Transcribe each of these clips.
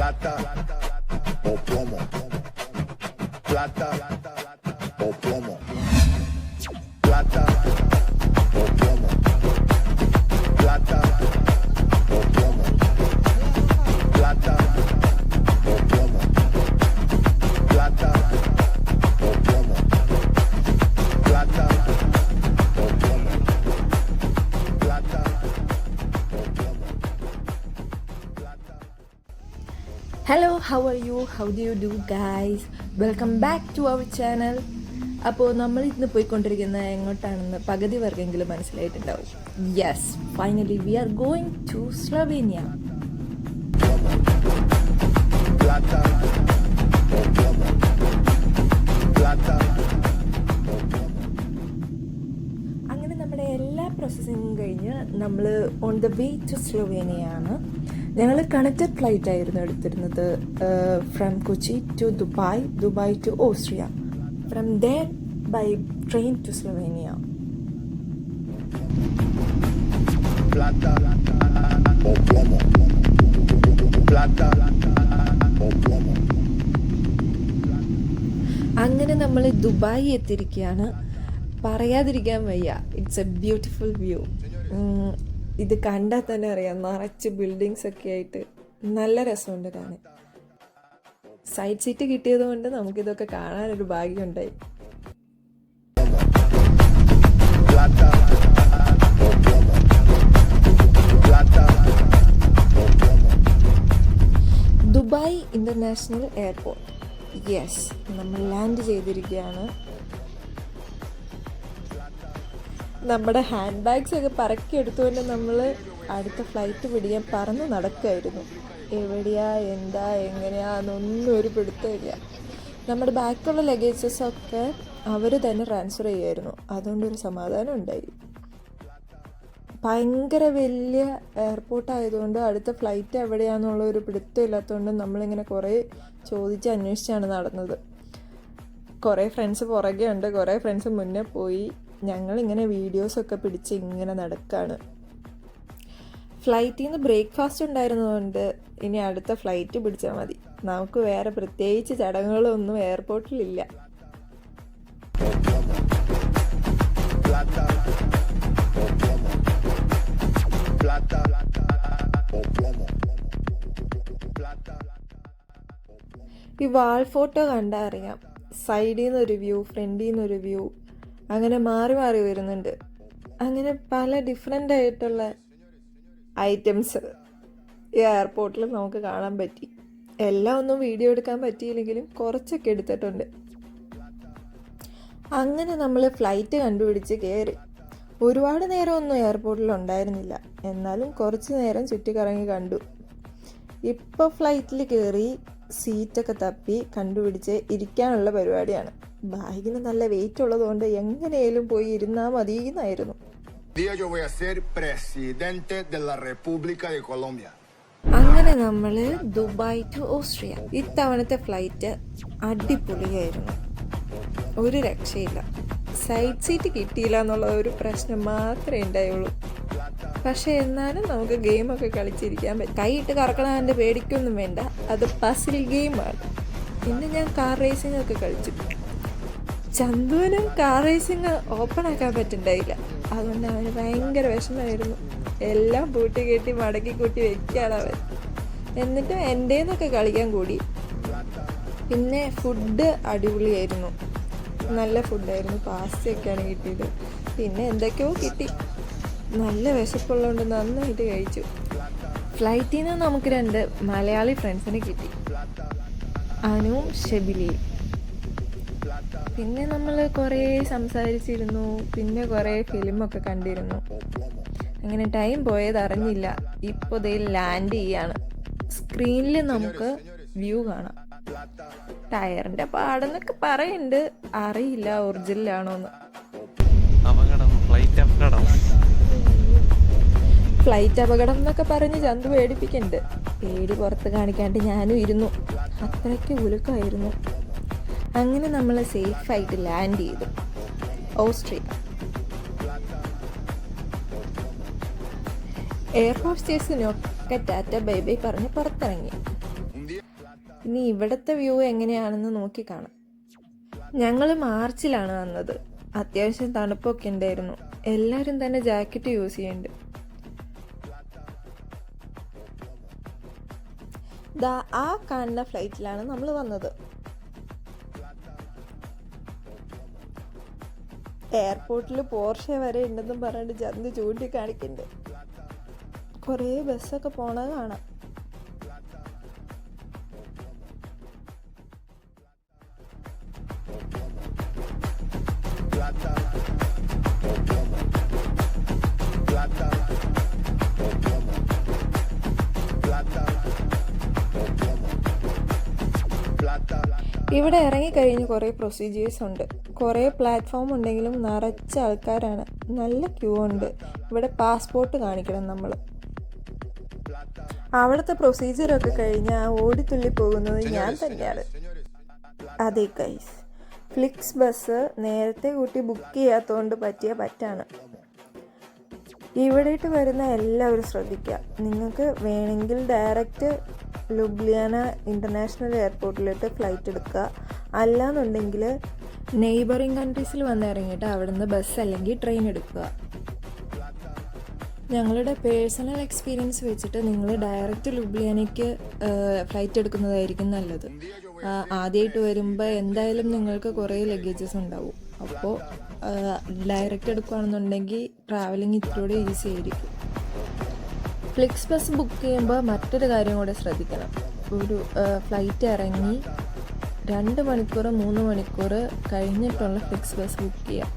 Plata o plomo. Plata o plomo. Plata o plomo. Plata o plomo. Plata o plomo. Plata o plomo. Plata o plomo. Plata o plomo. Hello, how are you? How do you do, guys? Welcome back to our channel. അപ്പോൾ നമ്മൾ ഇന്ന് പോയിക്കൊണ്ടിരിക്കുന്നത് എങ്ങോട്ടാണെന്ന് പകുതി പേർക്കെങ്കിലും മനസ്സിലായിട്ടുണ്ടാവും. Yes, finally we are going to Slovenia. Plata o plomo. Plata o plomo. അങ്ങനെ നമ്മുടെ എല്ലാ പ്രോസസ്സിങ്ങും കഴിഞ്ഞ് നമ്മൾ ഓൺ ദ വേ ടു സ്ലൊവേനിയയാണ്. ഞങ്ങൾ കണക്റ്റഡ് ഫ്ലൈറ്റ് ആയിരുന്നു എടുത്തിരുന്നത്, from Kochi to Dubai, Dubai to Austria, from there by train to Slovenia. Plata o plomo. Plata o plomo. അങ്ങനെ നമ്മൾ ദുബായ് എത്തിയിരിക്കുകയാണ്. പറയാതിരിക്കാൻ വയ്യ, ഇറ്റ്സ് എ ബ്യൂട്ടിഫുൾ വ്യൂ. ഇത് കണ്ടാൽ തന്നെ അറിയാം, നിറച്ച് ബിൽഡിങ്സ് ഒക്കെ ആയിട്ട് നല്ല രസമുണ്ട് കാണാൻ. സൈഡ് സീറ്റ് കിട്ടിയത് കൊണ്ട് നമുക്കിതൊക്കെ കാണാനൊരു ഭാഗ്യമുണ്ടായി. Plata o plomo. Plata o plomo. Dubai international airport. Yes, നമ്മൾ ലാൻഡ് ചെയ്തിരിക്കുകയാണ്. നമ്മുടെ ഹാൻഡ് ബാഗ്സ് ഒക്കെ പറക്കി എടുത്തുകൊണ്ട് നമ്മൾ അടുത്ത ഫ്ലൈറ്റ് പിടിക്കാൻ പറന്ന് നടക്കുമായിരുന്നു. എവിടെയാ, എന്താ, എങ്ങനെയാന്നൊന്നും ഒരു പിടുത്തമില്ല. നമ്മുടെ ബാക്കിയുള്ള ലഗേജസൊക്കെ അവർ തന്നെ ട്രാൻസ്ഫർ ചെയ്യുമായിരുന്നു. അതുകൊണ്ടൊരു സമാധാനം ഉണ്ടായി. ഭയങ്കര വലിയ എയർപോർട്ടായതുകൊണ്ട് അടുത്ത ഫ്ലൈറ്റ് എവിടെയാണെന്നുള്ള ഒരു പിടുത്തം ഇല്ലാത്തതുകൊണ്ട് നമ്മളിങ്ങനെ കുറേ ചോദിച്ച് അന്വേഷിച്ചാണ് നടന്നത്. കുറേ ഫ്രണ്ട്സ് പുറകെ ഉണ്ട്, കുറേ ഫ്രണ്ട്സ് മുന്നേ പോയി. ഞങ്ങളിങ്ങനെ വീഡിയോസൊക്കെ പിടിച്ച് ഇങ്ങനെ നടക്കുകയാണ്. ഫ്ലൈറ്റിൽ നിന്ന് ബ്രേക്ക്ഫാസ്റ്റ് ഉണ്ടായിരുന്നതുകൊണ്ട് ഇനി അടുത്ത ഫ്ലൈറ്റ് പിടിച്ചാൽ മതി. നമുക്ക് വേറെ പ്രത്യേകിച്ച് ചടങ്ങുകളൊന്നും എയർപോർട്ടിലില്ല. Plata o plomo. Plata o plomo. Plata o plomo. ഈ വാൾ ഫോട്ടോ കണ്ടാൽ അറിയാം, സൈഡിൽ നിന്നൊരു വ്യൂ, ഫ്രണ്ടിൽ നിന്നൊരു വ്യൂ, അങ്ങനെ മാറി മാറി വരുന്നുണ്ട്. അങ്ങനെ പല ഡിഫറെൻ്റ് ആയിട്ടുള്ള ഐറ്റംസ് ഈ എയർപോർട്ടിൽ നമുക്ക് കാണാൻ പറ്റി. എല്ലാം ഒന്നും വീഡിയോ എടുക്കാൻ പറ്റിയില്ലെങ്കിലും കുറച്ചൊക്കെ എടുത്തിട്ടുണ്ട്. അങ്ങനെ നമ്മൾ ഫ്ലൈറ്റ് കണ്ടുപിടിച്ച് കയറി. ഒരുപാട് നേരമൊന്നും എയർപോർട്ടിൽ ഉണ്ടായിരുന്നില്ല, എന്നാലും കുറച്ച് നേരം ചുറ്റിക്കറങ്ങി കണ്ടു. ഇപ്പോൾ ഫ്ലൈറ്റിൽ കയറി സീറ്റൊക്കെ തപ്പി കണ്ടുപിടിച്ച് ഇരിക്കാനുള്ള പരിപാടിയാണ്. ബാഗിന് നല്ല വെയിറ്റ് ഉള്ളതുകൊണ്ട് എങ്ങനെയും പോയി ഇരുന്നാൽ മതി എന്നായിരുന്നു. Yo voy a ser presidente de la República de Colombia. അങ്ങനെ നമ്മൾ ദുബായ് ടു ഓസ്ട്രിയ. ഇത്തവണത്തെ ഫ്ലൈറ്റ് അടിപൊളിയായിരുന്നു, ഒരു രക്ഷയില്ല. സൈഡ് സീറ്റ് കിട്ടിയില്ല എന്നുള്ള ഒരു പ്രശ്നം മാത്രമേ ഉണ്ടായുള്ളൂ. പക്ഷെ എന്നാലും നമുക്ക് ഗെയിമൊക്കെ കളിച്ചിരിക്കാൻ പറ്റും. കൈയിട്ട് കറക്കണതിൻ്റെ പേടിക്കൊന്നും വേണ്ട, അത് പസിൽ ഗെയിമാണ്. പിന്നെ ഞാൻ കാർ റേസിംഗ് ഒക്കെ കളിച്ചു. ചന്തുവിനും കാർ റേസിംഗ് ഓപ്പൺ ആക്കാൻ പറ്റുന്നുണ്ടായില്ല, അതുകൊണ്ട് അവന് ഭയങ്കര വിഷമമായിരുന്നു. എല്ലാം പൂട്ടി കെട്ടി മടക്കി കൂട്ടി വെക്കുകയാണ് അവൻ. എന്നിട്ടും എൻ്റെന്നൊക്കെ കളിക്കാൻ കൂടി. പിന്നെ ഫുഡ് അടിപൊളിയായിരുന്നു, നല്ല ഫുഡായിരുന്നു. പാസ്തയൊക്കെയാണ് കിട്ടിയത്, പിന്നെ എന്തൊക്കെയോ കിട്ടി. നല്ല വിശപ്പുള്ളതുകൊണ്ട് നന്നായിട്ട് കഴിച്ചു. ഫ്ലൈറ്റിൽ നിന്ന് നമുക്ക് 2 മലയാളി ഫ്രണ്ട്സിനെ കിട്ടി, അനുവും ഷെബിലിയും. പിന്നെ നമ്മൾ കുറേ സംസാരിച്ചിരുന്നു, പിന്നെ കുറേ ഫിലിമൊക്കെ കണ്ടിരുന്നു. അങ്ങനെ ടൈം പോയത് അറിഞ്ഞില്ല. ഇപ്പോൾ ദേ ലാൻഡ് ചെയ്യാണ്. സ്ക്രീനിൽ നമുക്ക് വ്യൂ കാണാം. ടയറിൻ്റെ പാടെന്നൊക്കെ പറയുന്നുണ്ട്, അറിയില്ല ഒറിജിനലാണോന്ന്. ഫ്ലൈറ്റ് അപകടം എന്നൊക്കെ പറഞ്ഞ് ചന്തു പേടിപ്പിക്കുന്നുണ്ട്. പേടി പുറത്ത് കാണിക്കാണ്ട് ഞാനും ഇരുന്നു. അത്രയ്ക്ക് ഉലുക്കമായിരുന്നു. അങ്ങനെ നമ്മൾ സേഫായിട്ട് ലാൻഡ് ചെയ്തു ഓസ്ട്രിയ. എയർ ഹോസ്റ്റേഴ്സിനൊക്കെ ടാറ്റ ബൈ ബൈ പറഞ്ഞ് പുറത്തിറങ്ങി. ഇനി ഇവിടുത്തെ വ്യൂ എങ്ങനെയാണെന്ന് നോക്കി കാണാം. ഞങ്ങൾ മാർച്ചിലാണ് വന്നത്. അത്യാവശ്യം തണുപ്പൊക്കെ ഉണ്ടായിരുന്നു. എല്ലാവരും തന്നെ ജാക്കറ്റ് യൂസ് ചെയ്യുന്നുണ്ട്. ആ കാണുന്ന ഫ്ലൈറ്റിലാണ് നമ്മൾ വന്നത്. എയർപോർട്ടിൽ പോർഷെ വരെ ഉണ്ടെന്നും പറഞ്ഞിട്ട് ചന്ത് ചൂണ്ടിക്കാണിക്കുന്നുണ്ട്. കുറേ ബസ്സൊക്കെ പോണത് കാണാം. ഇവിടെ ഇറങ്ങിക്കഴിഞ്ഞ് കുറേ പ്രൊസീജിയേഴ്സ് ഉണ്ട്. കുറേ പ്ലാറ്റ്ഫോം ഉണ്ടെങ്കിലും നിറച്ച ആൾക്കാരാണ്. നല്ല ക്യൂ ഉണ്ട്. ഇവിടെ പാസ്പോർട്ട് കാണിക്കണം നമ്മൾ. അവിടുത്തെ പ്രൊസീജിയറൊക്കെ കഴിഞ്ഞാൽ ഓടിത്തുള്ളി പോകുന്നത് ഞാൻ തന്നെയാണ്. അതെ ഗൈസ്, ഫ്ലിക്സ് ബസ് നേരത്തെ കൂട്ടി ബുക്ക് ചെയ്യാത്തതുകൊണ്ട് പറ്റിയ പറ്റാണ്. ഇവിടേട്ട് വരുന്ന എല്ലാവരും ശ്രദ്ധിക്കുക. നിങ്ങൾക്ക് വേണമെങ്കിൽ ഡയറക്റ്റ് ലുബ്ലിയാന ഇൻ്റർനാഷണൽ എയർപോർട്ടിലോട്ട് ഫ്ലൈറ്റ് എടുക്കുക. അല്ലാന്നുണ്ടെങ്കിൽ നെയ്ബറിങ് കൺട്രീസിൽ വന്ന് ഇറങ്ങിയിട്ട് അവിടുന്ന് ബസ് അല്ലെങ്കിൽ ട്രെയിൻ എടുക്കുക. ഞങ്ങളുടെ പേഴ്സണൽ എക്സ്പീരിയൻസ് വെച്ചിട്ട് നിങ്ങൾ ഡയറക്റ്റ് ലുബ്ലിയാനയ്ക്ക് ഫ്ലൈറ്റ് എടുക്കുന്നതായിരിക്കും നല്ലത്. ആദ്യമായിട്ട് വരുമ്പോൾ എന്തായാലും നിങ്ങൾക്ക് കുറേ ലഗേജസ് ഉണ്ടാവും. അപ്പോൾ ഡയറക്റ്റ് എടുക്കുകയാണെന്നുണ്ടെങ്കിൽ ട്രാവലിംഗ് ഇത്തിരി ഈസി ആയിരിക്കും. ഫ്ലിക്സ് ബസ് ബുക്ക് ചെയ്യുമ്പോൾ മറ്റൊരു കാര്യം കൂടെ ശ്രദ്ധിക്കണം. ഒരു ഫ്ലൈറ്റ് ഇറങ്ങി 2 മണിക്കൂർ 3 മണിക്കൂർ കഴിഞ്ഞിട്ടുള്ള ഫ്ലിക്സ് ബസ് ബുക്ക് ചെയ്യുക.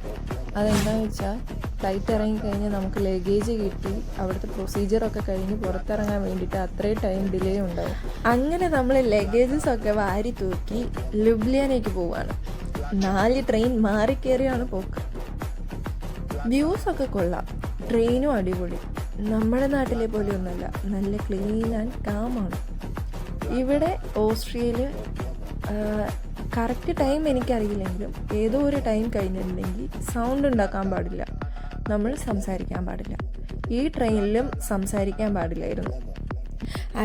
അതെന്താണെന്ന് വെച്ചാൽ ഫ്ലൈറ്റ് ഇറങ്ങിക്കഴിഞ്ഞാൽ നമുക്ക് ലഗേജ് കിട്ടി അവിടുത്തെ പ്രൊസീജിയറൊക്കെ കഴിഞ്ഞ് പുറത്തിറങ്ങാൻ വേണ്ടിയിട്ട് അത്രയും ടൈം ഡിലേ ഉണ്ടാവും. അങ്ങനെ നമ്മൾ ലഗേജസൊക്കെ വാരി തൂക്കി ലുബ്ലിയാനയ്ക്ക് പോവുകയാണ്. 4 ട്രെയിൻ മാറി കയറിയാണ് പോക്ക്. വ്യൂസൊക്കെ കൊള്ളാം. ട്രെയിനും അടിപൊളി. നമ്മുടെ നാട്ടിലെ പോലെ ഒന്നുമല്ല, നല്ല ക്ലീൻ ആൻഡ് കാമാണ്. ഇവിടെ ഓസ്ട്രിയയിൽ കറക്റ്റ് ടൈം എനിക്കറിയില്ലെങ്കിലും ഏതോ ഒരു ടൈം കഴിഞ്ഞിട്ടുണ്ടെങ്കിൽ സൗണ്ട് ഉണ്ടാക്കാൻ പാടില്ല, നമ്മൾ സംസാരിക്കാൻ പാടില്ല. ഈ ട്രെയിനിലും സംസാരിക്കാൻ പാടില്ലായിരുന്നു.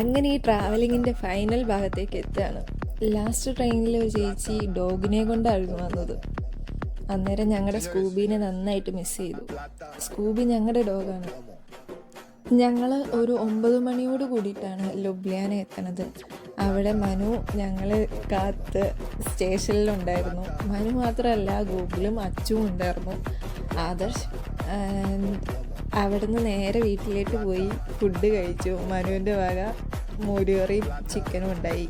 അങ്ങനെ ഈ ട്രാവലിങ്ങിൻ്റെ ഫൈനൽ ഭാഗത്തേക്ക് എത്തുകയാണ്. ലാസ്റ്റ് ട്രെയിനിൽ ഒരു ചേച്ചി ഡോഗിനെ കൊണ്ടായിരുന്നു വന്നത്. അന്നേരം ഞങ്ങളുടെ സ്കൂബീനെ നന്നായിട്ട് മിസ് ചെയ്തു. സ്കൂബി ഞങ്ങളുടെ ഡോഗാണ്. ഞങ്ങൾ ഒരു 9 മണിയോട് കൂടിയിട്ടാണ് ലുബ്ലിയാന എത്തണത്. അവിടെ മനു ഞങ്ങൾ കാത്ത് സ്റ്റേഷനിലുണ്ടായിരുന്നു. മനു മാത്രമല്ല, ഗൂഗിളും അച്ചും ഉണ്ടായിരുന്നു. ആദർശ് അവിടുന്ന് നേരെ വീട്ടിലേക്ക് പോയി ഫുഡ് കഴിച്ചു. മനുവിൻ്റെ വക മോരുകറിയും ചിക്കനും ഉണ്ടായി.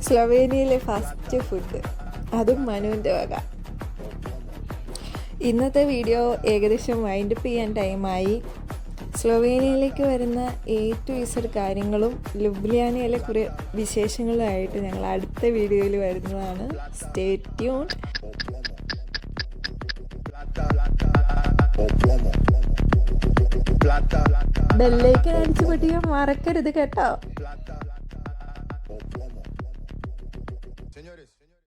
സ്ലൊവേനിയയിലെ ഫസ്റ്റ് ഫുഡ്, അതും മനുവിൻ്റെ വക. ഇന്നത്തെ വീഡിയോ ഏകദേശം വൈൻഡപ്പ് ചെയ്യാൻ ടൈമായി. സ്ലൊവേനിയയിലേക്ക് വരുന്ന A-Z കാര്യങ്ങളും ലുബ്ലിയാനയിലെ കുറേ വിശേഷങ്ങളുമായിട്ട് ഞങ്ങൾ അടുത്ത വീഡിയോയിൽ വരുന്നതാണ്. Stay tune. ബെല്ലൈക്കൻ അടിച്ചു പൊട്ടിക്കാൻ മറക്കരുത് കേട്ടോ.